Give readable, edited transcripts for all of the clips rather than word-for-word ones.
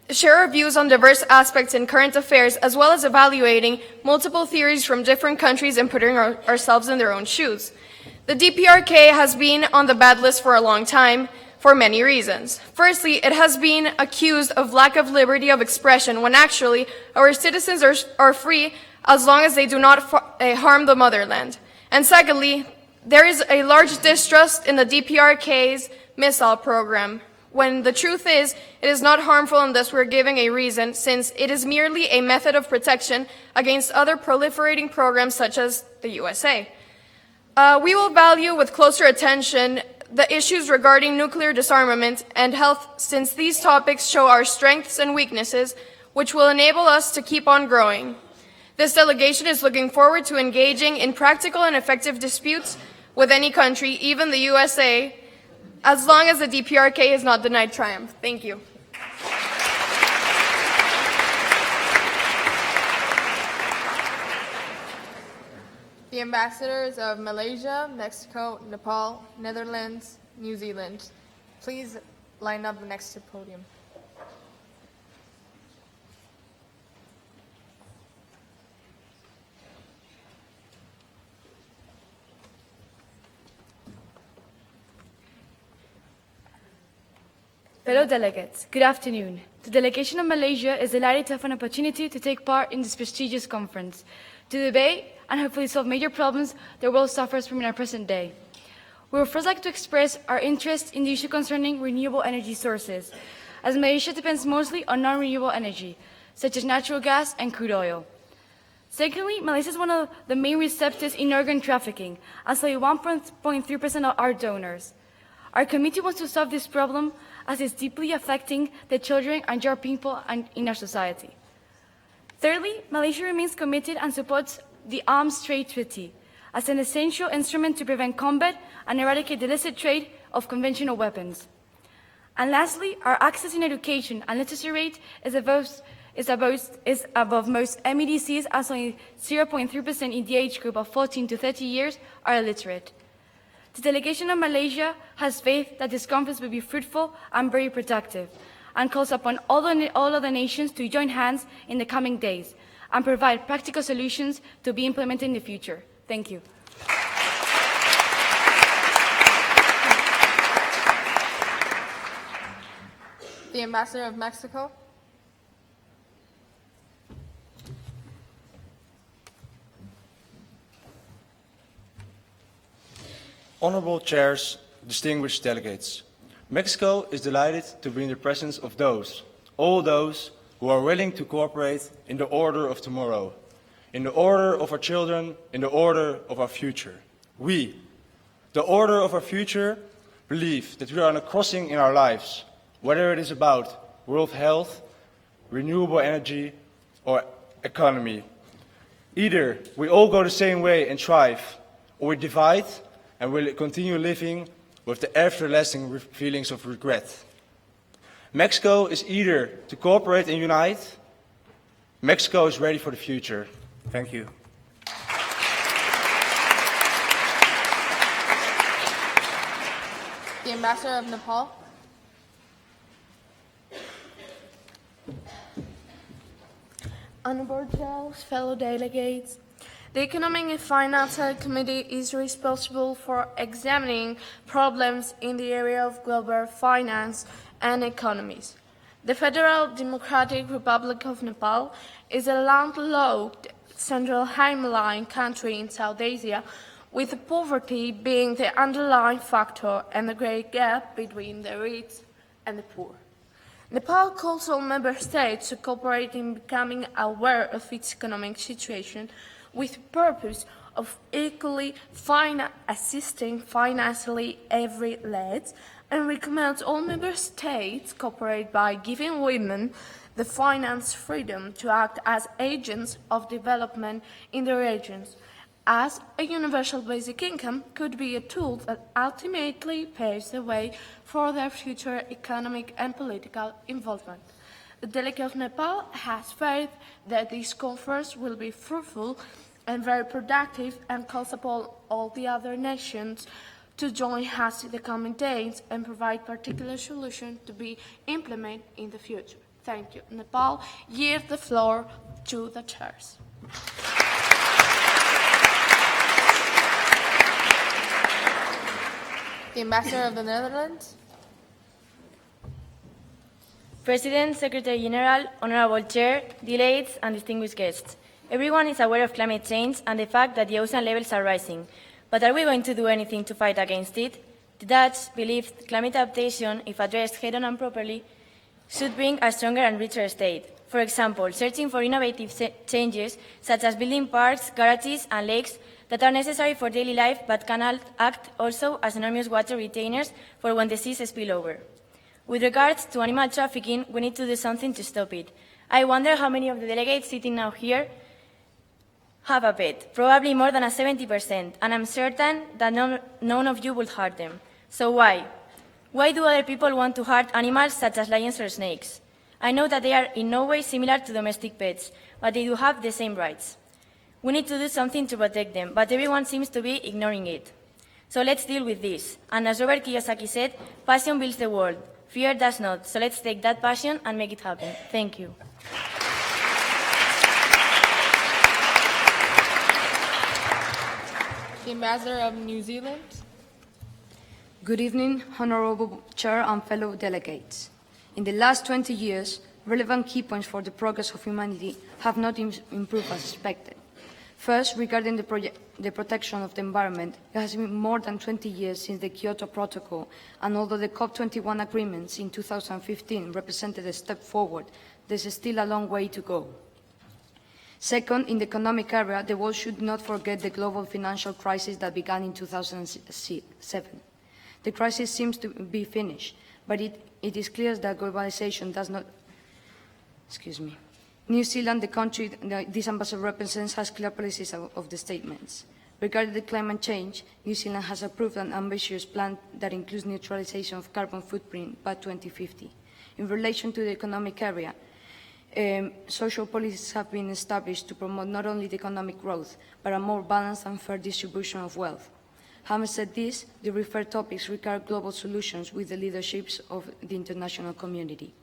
share our views on diverse aspects in current affairs, as well as evaluating multiple theories from different countries and putting ourselves in their own shoes. The DPRK has been on the bad list for a long time for many reasons. Firstly, it has been accused of lack of liberty of expression when actually our citizens are free as long as they do not harm the motherland. And secondly, there is a large distrust in the DPRK's missile program, when the truth is, it is not harmful and thus we're giving a reason, since it is merely a method of protection against other proliferating programs such as the USA. We will value with closer attention the issues regarding nuclear disarmament and health, since these topics show our strengths and weaknesses, which will enable us to keep on growing. This delegation is looking forward to engaging in practical and effective disputes with any country, even the USA, as long as the DPRK is not denied triumph. Thank you. The ambassadors of Malaysia, Mexico, Nepal, Netherlands, New Zealand, please line up next to the podium. Fellow delegates, good afternoon. The delegation of Malaysia is delighted to have an opportunity to take part in this prestigious conference, to debate and hopefully solve major problems the world suffers from in our present day. We would first like to express our interest in the issue concerning renewable energy sources, as Malaysia depends mostly on non-renewable energy, such as natural gas and crude oil. Secondly, Malaysia is one of the main receptors in organ trafficking, as only 1.3% of our donors. Our committee wants to solve this problem as it's deeply affecting the children and young people in our society. Thirdly, Malaysia remains committed and supports the Arms Trade Treaty as an essential instrument to prevent combat and eradicate the illicit trade of conventional weapons. And lastly, our access in education and literacy rate is above most MEDCs, as only 0.3% in the age group of 14 to 30 years are illiterate. The delegation of Malaysia has faith that this conference will be fruitful and very productive, and calls upon all other nations to join hands in the coming days and provide practical solutions to be implemented in the future. Thank you. The ambassador of Mexico. Honorable chairs, distinguished delegates, Mexico is delighted to be in the presence of all those who are willing to cooperate in the order of tomorrow, in the order of our children, in the order of our future. We, the order of our future, believe that we are on a crossing in our lives, whether it is about world health, renewable energy, or economy. Either we all go the same way and thrive, or we divide and will continue living with the everlasting feelings of regret. Mexico is eager to cooperate and unite. Mexico is ready for the future. Thank you. The ambassador of Nepal. Honorable chairs, fellow delegates, the Economic and Financial Committee is responsible for examining problems in the area of global finance and economies. The Federal Democratic Republic of Nepal is a landlocked central Himalayan country in South Asia, with poverty being the underlying factor and the great gap between the rich and the poor. Nepal calls on member states to cooperate in becoming aware of its economic situation, with the purpose of equally assisting financially every lad, and recommends all member states cooperate by giving women the finance freedom to act as agents of development in the regions, as a universal basic income could be a tool that ultimately paves the way for their future economic and political involvement. The delegate of Nepal has faith that this conference will be fruitful and very productive, and calls upon all the other nations to join us in the coming days and provide particular solutions to be implemented in the future. Thank you. Nepal, yield the floor to the chairs. The Ambassador of the Netherlands. President, Secretary General, Honorable Chair, delegates, and distinguished guests. Everyone is aware of climate change and the fact that the ocean levels are rising. But are we going to do anything to fight against it? The Dutch believe climate adaptation, if addressed head-on and properly, should bring a stronger and richer state. For example, searching for innovative changes, such as building parks, garages, and lakes that are necessary for daily life but can act also as enormous water retainers for when the seas spill over. With regards to animal trafficking, we need to do something to stop it. I wonder how many of the delegates sitting now here have a pet, probably more than 70%, and I'm certain that none of you will hurt them. So why? Why do other people want to hurt animals such as lions or snakes? I know that they are in no way similar to domestic pets, but they do have the same rights. We need to do something to protect them, but everyone seems to be ignoring it. So let's deal with this. And as Robert Kiyosaki said, passion builds the world. Fear does not. So let's take that passion and make it happen. Thank you. The Ambassador of New Zealand. Good evening, Honorable Chair and fellow delegates. In the last 20 years, relevant key points for the progress of humanity have not improved as expected. First, regarding the protection of the environment, it has been more than 20 years since the Kyoto Protocol, and although the COP21 agreements in 2015 represented a step forward, there's still a long way to go. Second, in the economic area, the world should not forget the global financial crisis that began in 2007. The crisis seems to be finished, but it is clear that globalization does not... New Zealand, the country this ambassador represents, has clear policies of the statements. Regarding the climate change, New Zealand has approved an ambitious plan that includes neutralization of carbon footprint by 2050. In relation to the economic area, social policies have been established to promote not only the economic growth, but a more balanced and fair distribution of wealth. Having said this, the referred topics require global solutions with the leaderships of the international community.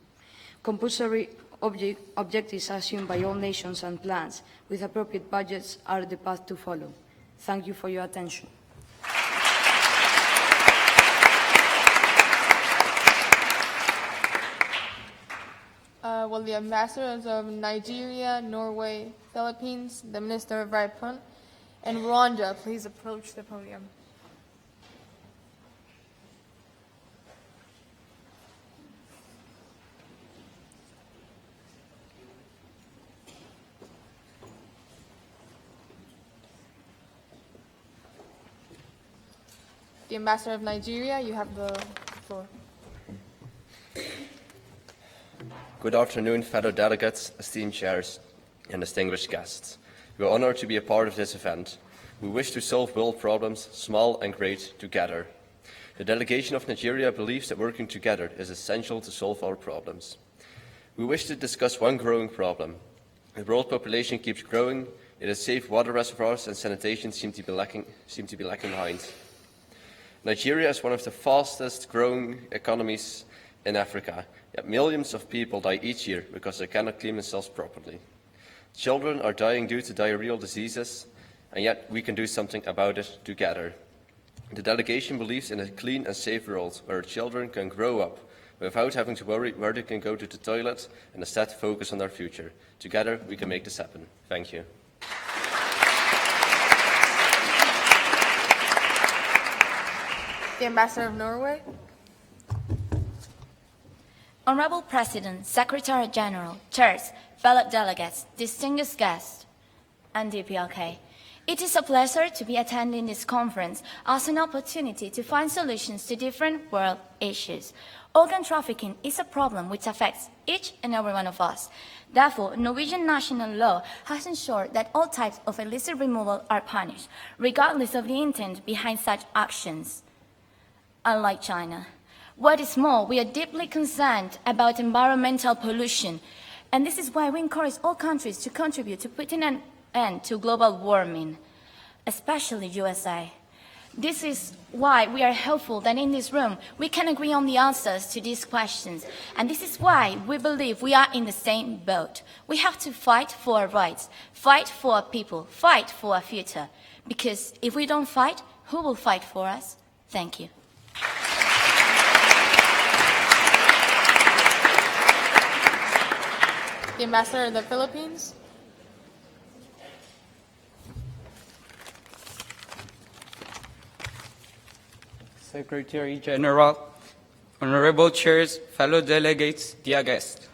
Compulsory objectives assumed by all nations and plans with appropriate budgets are the path to follow. Thank you for your attention. Will the ambassadors of Nigeria, Norway, Philippines, the Minister of Raipan, and Rwanda please approach the podium? The Ambassador of Nigeria, you have the floor. Good afternoon, fellow delegates, esteemed chairs, and distinguished guests. We are honored to be a part of this event. We wish to solve world problems, small and great, together. The delegation of Nigeria believes that working together is essential to solve our problems. We wish to discuss one growing problem. The world population keeps growing, yet safe water reservoirs and sanitation seem to be lacking behind. Nigeria is one of the fastest growing economies in Africa, yet millions of people die each year because they cannot clean themselves properly. Children are dying due to diarrheal diseases, and yet we can do something about it together. The delegation believes in a clean and safe world where children can grow up without having to worry where they can go to the toilet and instead focus on their future. Together we can make this happen. Thank you. The Ambassador of Norway. Honorable President, Secretary General, chairs, fellow delegates, distinguished guests, and DPLK. It is a pleasure to be attending this conference as an opportunity to find solutions to different world issues. Organ trafficking is a problem which affects each and every one of us. Therefore, Norwegian national law has ensured that all types of illicit removal are punished, regardless of the intent behind such actions. Unlike China. What is more, we are deeply concerned about environmental pollution, and this is why we encourage all countries to contribute to putting an end to global warming, especially USA. This is why we are hopeful that in this room we can agree on the answers to these questions. And this is why we believe we are in the same boat. We have to fight for our rights, fight for our people, fight for our future. Because if we don't fight, who will fight for us? Thank you. The Ambassador of the Philippines. Secretary General, honorable chairs, fellow delegates, dear guests.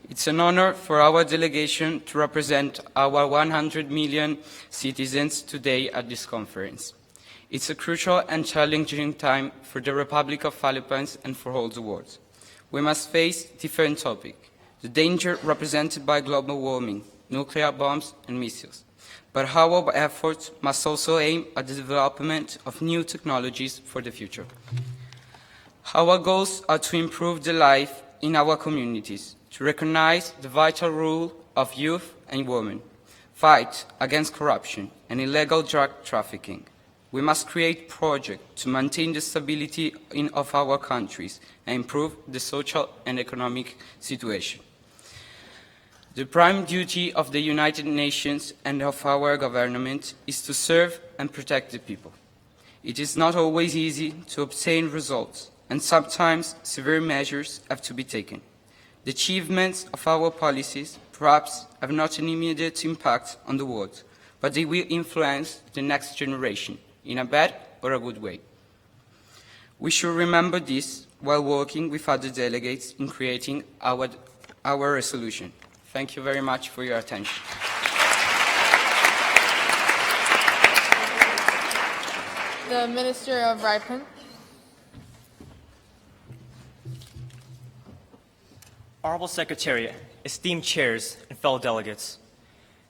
It's an honor for our delegation to represent our 100 million citizens today at this conference. It's a crucial and challenging time for the Republic of Philippines and for all the world. We must face different topics, the danger represented by global warming, nuclear bombs and missiles. But our efforts must also aim at the development of new technologies for the future. Our goals are to improve the life in our communities, to recognize the vital role of youth and women, fight against corruption and illegal drug trafficking. We must create projects to maintain the stability of our countries and improve the social and economic situation. The prime duty of the United Nations and of our government is to serve and protect the people. It is not always easy to obtain results, and sometimes severe measures have to be taken. The achievements of our policies perhaps have not an immediate impact on the world, but they will influence the next generation, in a bad or a good way. We should remember this while working with other delegates in creating our resolution. Thank you very much for your attention. The Minister of Ripon. Honorable Secretariat, esteemed chairs, and fellow delegates.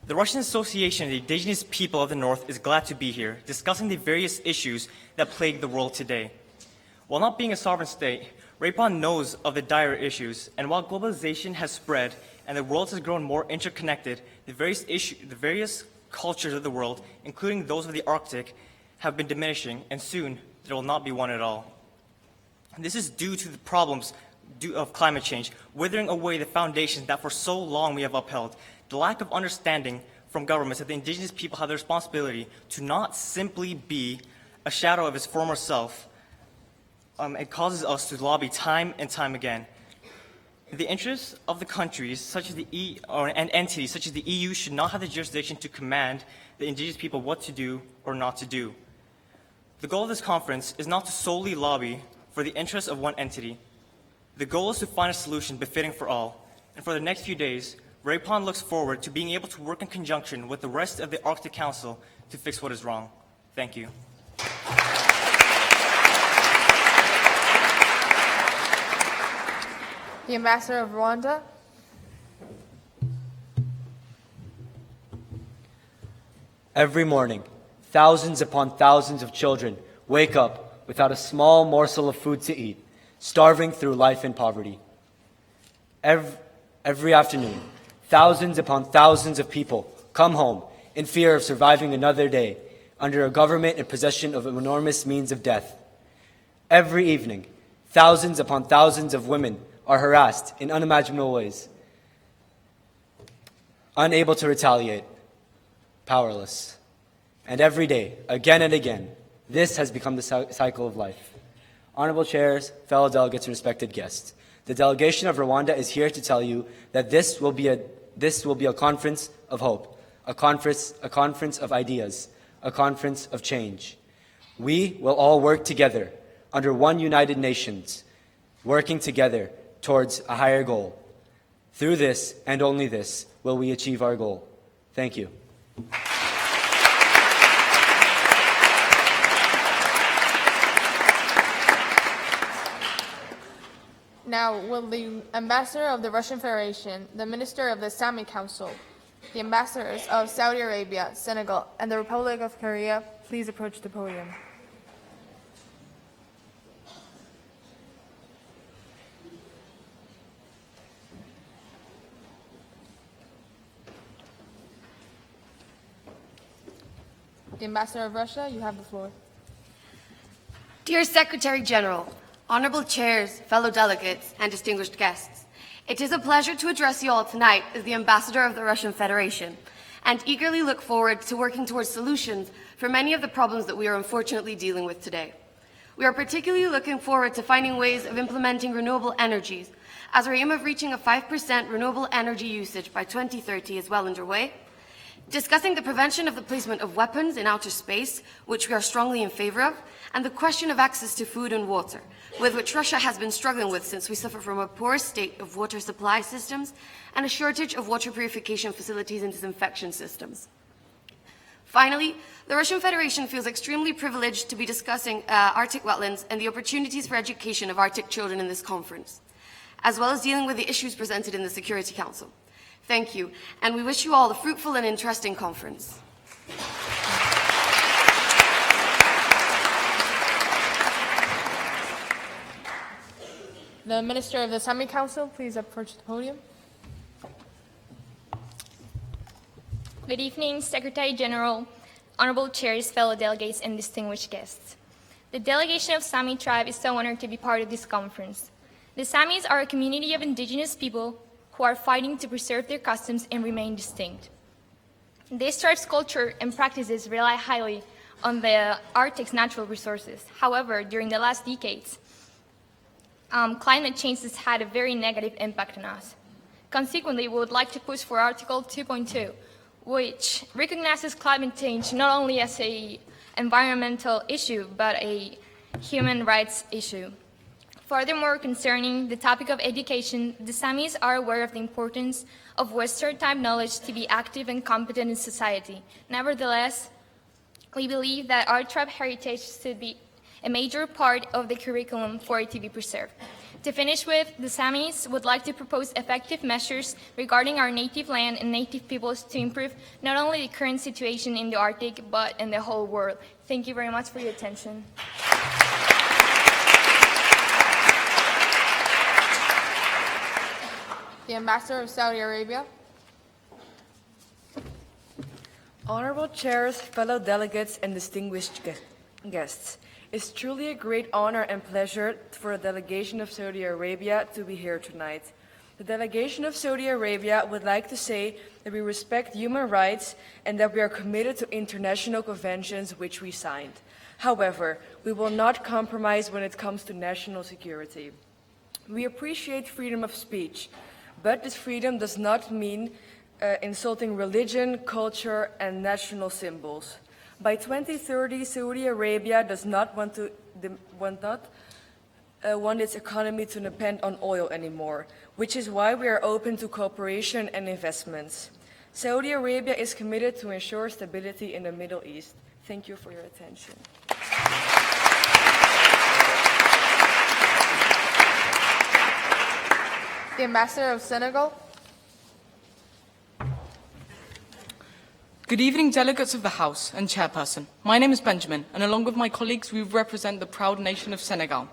The Russian Association of the Indigenous People of the North is glad to be here, discussing the various issues that plague the world today. While not being a sovereign state, Ripon knows of the dire issues, and while globalization has spread and the world has grown more interconnected, the various cultures of the world, including those of the Arctic, have been diminishing, and soon there will not be one at all. This is due to the problems of climate change, withering away the foundations that for so long we have upheld, the lack of understanding from governments that the indigenous people have the responsibility to not simply be a shadow of its former self. It causes us to lobby time and time again. The interests of the countries such as and entities such as the EU should not have the jurisdiction to command the indigenous people what to do or not to do. The goal of this conference is not to solely lobby for the interests of one entity. The goal is to find a solution befitting for all. And for the next few days, Ripon looks forward to being able to work in conjunction with the rest of the Arctic Council to fix what is wrong. Thank you. The Ambassador of Rwanda. Every morning, thousands upon thousands of children wake up without a small morsel of food to eat, starving through life in poverty. Every afternoon, thousands upon thousands of people come home in fear of surviving another day under a government in possession of enormous means of death. Every evening, thousands upon thousands of women are harassed in unimaginable ways, unable to retaliate, powerless. And every day, again and again, this has become the cycle of life. Honorable chairs, fellow delegates, and respected guests, the delegation of Rwanda is here to tell you that this will be a conference of hope, a conference of ideas, a conference of change. We will all work together under one United Nations, working together towards a higher goal. Through this, and only this, will we achieve our goal. Thank you. Now, will the Ambassador of the Russian Federation, the Minister of the Sami Council, the Ambassadors of Saudi Arabia, Senegal, and the Republic of Korea please approach the podium. The Ambassador of Russia, you have the floor. Dear Secretary General, honorable chairs, fellow delegates, and distinguished guests, it is a pleasure to address you all tonight as the ambassador of the Russian Federation, and eagerly look forward to working towards solutions for many of the problems that we are unfortunately dealing with today. We are particularly looking forward to finding ways of implementing renewable energies, as our aim of reaching a 5% renewable energy usage by 2030 is well underway, discussing the prevention of the placement of weapons in outer space, which we are strongly in favor of, and the question of access to food and water, with which Russia has been struggling with since we suffer from a poor state of water supply systems and a shortage of water purification facilities and disinfection systems. Finally, the Russian Federation feels extremely privileged to be discussing Arctic wetlands and the opportunities for education of Arctic children in this conference, as well as dealing with the issues presented in the Security Council. Thank you, and we wish you all a fruitful and interesting conference. The Minister of the Semi-Council, please approach the podium. Good evening, Secretary General, honorable chairs, fellow delegates, and distinguished guests. The delegation of Sami tribe is so honored to be part of this conference. The Samis are a community of indigenous people who are fighting to preserve their customs and remain distinct. This tribe's culture and practices rely highly on the Arctic's natural resources. However, during the last decades, climate change has had a very negative impact on us. Consequently, we would like to push for Article 2.2, which recognizes climate change not only as an environmental issue, but a human rights issue. Furthermore, concerning the topic of education, the Samis are aware of the importance of Western-type knowledge to be active and competent in society. Nevertheless, we believe that our tribe heritage should be a major part of the curriculum for it to be preserved. To finish with, the Samis would like to propose effective measures regarding our native land and native peoples to improve not only the current situation in the Arctic, but in the whole world. Thank you very much for your attention. The Ambassador of Saudi Arabia. Honorable chairs, fellow delegates, and distinguished guests, it's truly a great honor and pleasure for a delegation of Saudi Arabia to be here tonight. The delegation of Saudi Arabia would like to say that we respect human rights and that we are committed to international conventions which we signed. However, we will not compromise when it comes to national security. We appreciate freedom of speech, but this freedom does not mean insulting religion, culture, and national symbols. By 2030, Saudi Arabia does not want its economy to depend on oil anymore, which is why we are open to cooperation and investments. Saudi Arabia is committed to ensure stability in the Middle East. Thank you for your attention. The Ambassador of Senegal. Good evening, delegates of the House and Chairperson. My name is Benjamin, and along with my colleagues, we represent the proud nation of Senegal.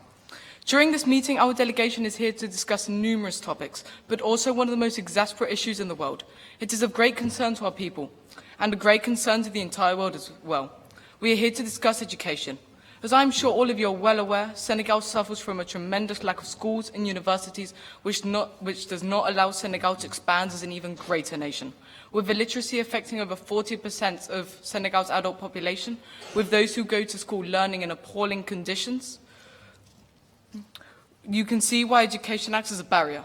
During this meeting, our delegation is here to discuss numerous topics, but also one of the most exasperate issues in the world. It is of great concern to our people, and a great concern to the entire world as well. We are here to discuss education. As I am sure all of you are well aware, Senegal suffers from a tremendous lack of schools and universities, which does not allow Senegal to expand as an even greater nation. With illiteracy affecting over 40% of Senegal's adult population, with those who go to school learning in appalling conditions, you can see why education acts as a barrier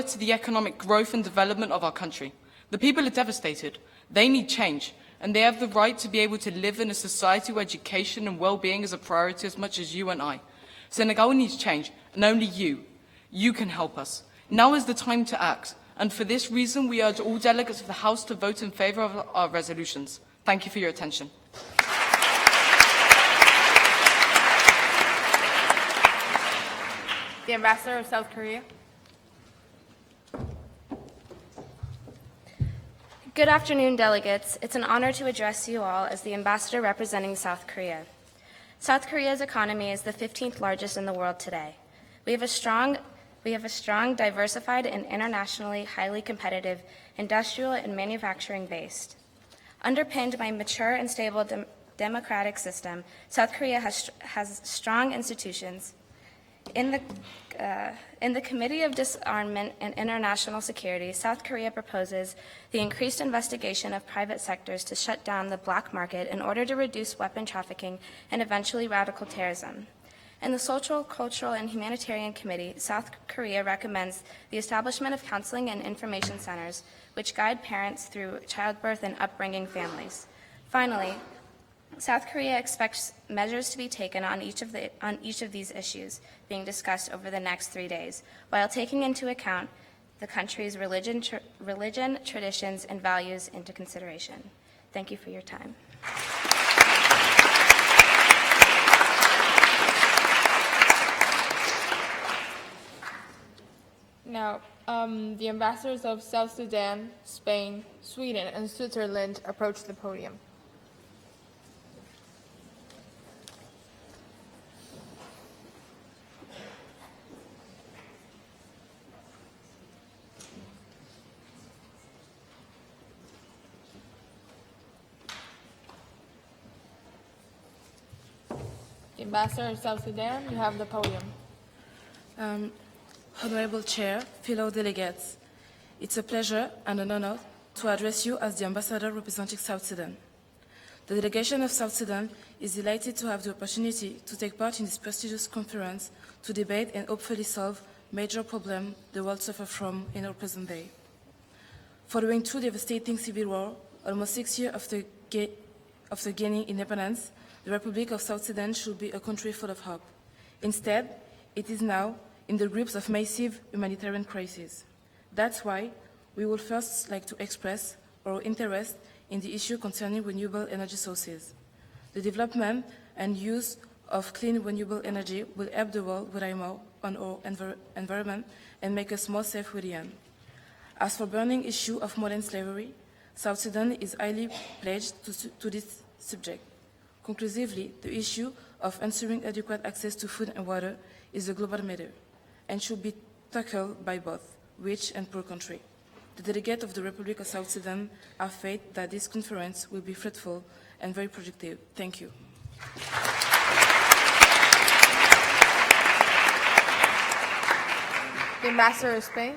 to the economic growth and development of our country. The people are devastated. They need change, and they have the right to be able to live in a society where education and well-being is a priority as much as you and I. Senegal needs change, and only you can help us. Now is the time to act, and for this reason, we urge all delegates of the House to vote in favor of our resolutions. Thank you for your attention. The Ambassador of South Korea. Good afternoon, delegates. It's an honor to address you all as the ambassador representing South Korea. South Korea's economy is the 15th largest in the world today. We have a strong, diversified, and internationally highly competitive industrial and manufacturing base, underpinned by mature and stable democratic system, South Korea has strong institutions. In the Committee of Disarmament and International Security, South Korea proposes the increased investigation of private sectors to shut down the black market in order to reduce weapon trafficking and eventually radical terrorism. In the Social, Cultural, and Humanitarian Committee, South Korea recommends the establishment of counseling and information centers which guide parents through childbirth and upbringing families. Finally, South Korea expects measures to be taken on each of these issues being discussed over the next 3 days, while taking into account the country's religion, traditions, and values into consideration. Thank you for your time. Now, the ambassadors of South Sudan, Spain, Sweden, and Switzerland approach the podium. The ambassador of South Sudan, you have the podium. Honorable Chair, fellow delegates, it's a pleasure and an honor to address you as the ambassador representing South Sudan. The delegation of South Sudan is delighted to have the opportunity to take part in this prestigious conference to debate and hopefully solve major problems the world suffers from in our present day. Following 2 devastating civil wars, almost 6 years after gaining independence, the Republic of South Sudan should be a country full of hope. Instead, it is now in the grips of massive humanitarian crisis. That's why we would first like to express our interest in the issue concerning renewable energy sources. The development and use of clean renewable energy will help the world rely more on our environment and make us more safe within. As for burning issue of modern slavery, South Sudan is highly pledged to this subject. Conclusively, the issue of ensuring adequate access to food and water is a global matter and should be tackled by both rich and poor countries. The delegates of the Republic of South Sudan have faith that this conference will be fruitful and very productive. Thank you. The ambassador of Spain.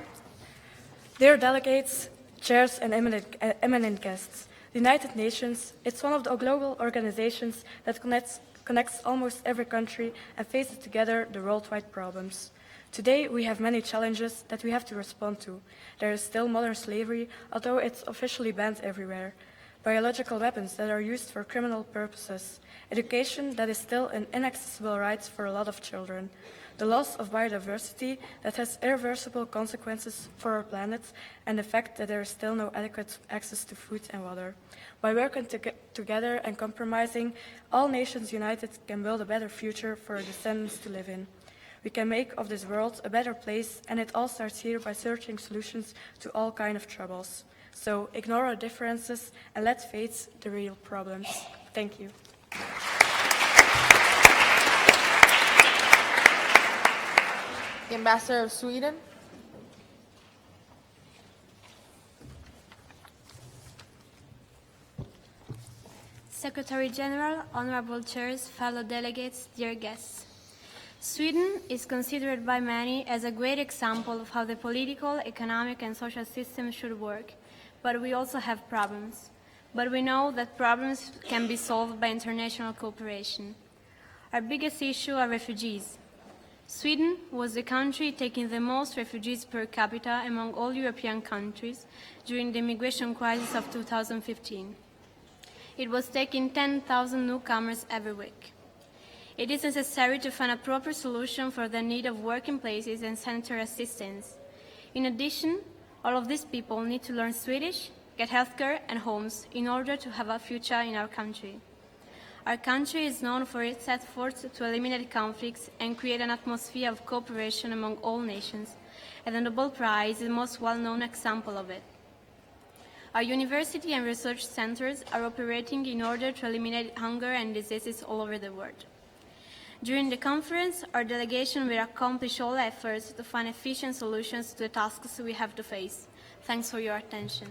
Dear delegates, chairs, and eminent guests, the United Nations, it's one of the global organizations that connects almost every country and faces together the worldwide problems. Today, we have many challenges that we have to respond to. There is still modern slavery, although it's officially banned everywhere. Biological weapons that are used for criminal purposes. Education that is still an inaccessible right for a lot of children. The loss of biodiversity that has irreversible consequences for our planet, and the fact that there is still no adequate access to food and water. By working together and compromising, all nations united can build a better future for our descendants to live in. We can make of this world a better place, and it all starts here by searching solutions to all kinds of troubles. So ignore our differences and let's face the real problems. Thank you. The ambassador of Sweden. Secretary General, honorable chairs, fellow delegates, dear guests. Sweden is considered by many as a great example of how the political, economic, and social system should work, but we also have problems. But we know that problems can be solved by international cooperation. Our biggest issue are refugees. Sweden was the country taking the most refugees per capita among all European countries during the immigration crisis of 2015. It was taking 10,000 newcomers every week. It is necessary to find a proper solution for the need of working places and sanitary assistance. In addition, all of these people need to learn Swedish, get healthcare and homes in order to have a future in our country. Our country is known for its efforts to eliminate conflicts and create an atmosphere of cooperation among all nations, and the Nobel Prize is the most well-known example of it. Our university and research centers are operating in order to eliminate hunger and diseases all over the world. During the conference, our delegation will accomplish all efforts to find efficient solutions to the tasks we have to face. Thanks for your attention.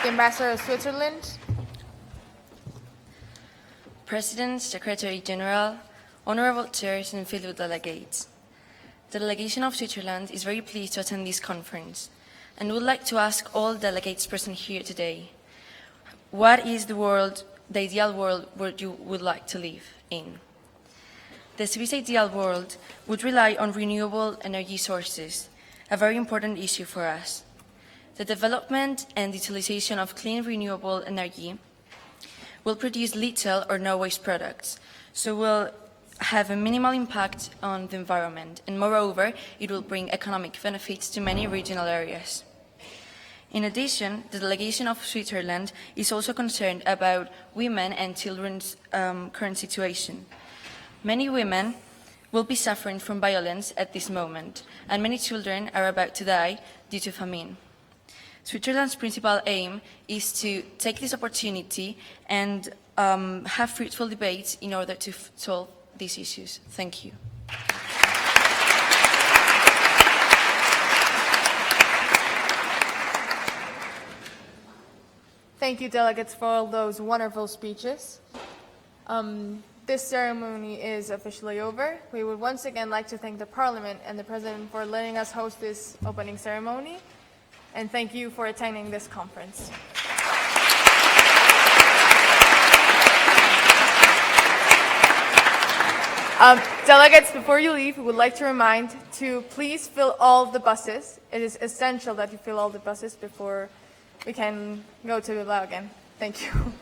the Ambassador of Switzerland. President, Secretary General, honorable chairs and fellow delegates. The delegation of Switzerland is very pleased to attend this conference and would like to ask all delegates present here today, what is the ideal world where you would like to live in? The Swiss ideal world would rely on renewable energy sources, a very important issue for us. The development and utilization of clean renewable energy will produce little or no waste products, so will have a minimal impact on the environment, and moreover, it will bring economic benefits to many regional areas. In addition, the delegation of Switzerland is also concerned about women and children's current situation. Many women will be suffering from violence at this moment, and many children are about to die due to famine. Switzerland's principal aim is to take this opportunity and have fruitful debates in order to solve these issues. Thank you. Thank you, delegates, for all those wonderful speeches. This ceremony is officially over. We would once again like to thank the Parliament and the President for letting us host this opening ceremony, and thank you for attending this conference. Delegates, before you leave, we would like to remind to please fill all of the buses. It is essential that you fill all the buses before we can go to Bilbao again. Thank you.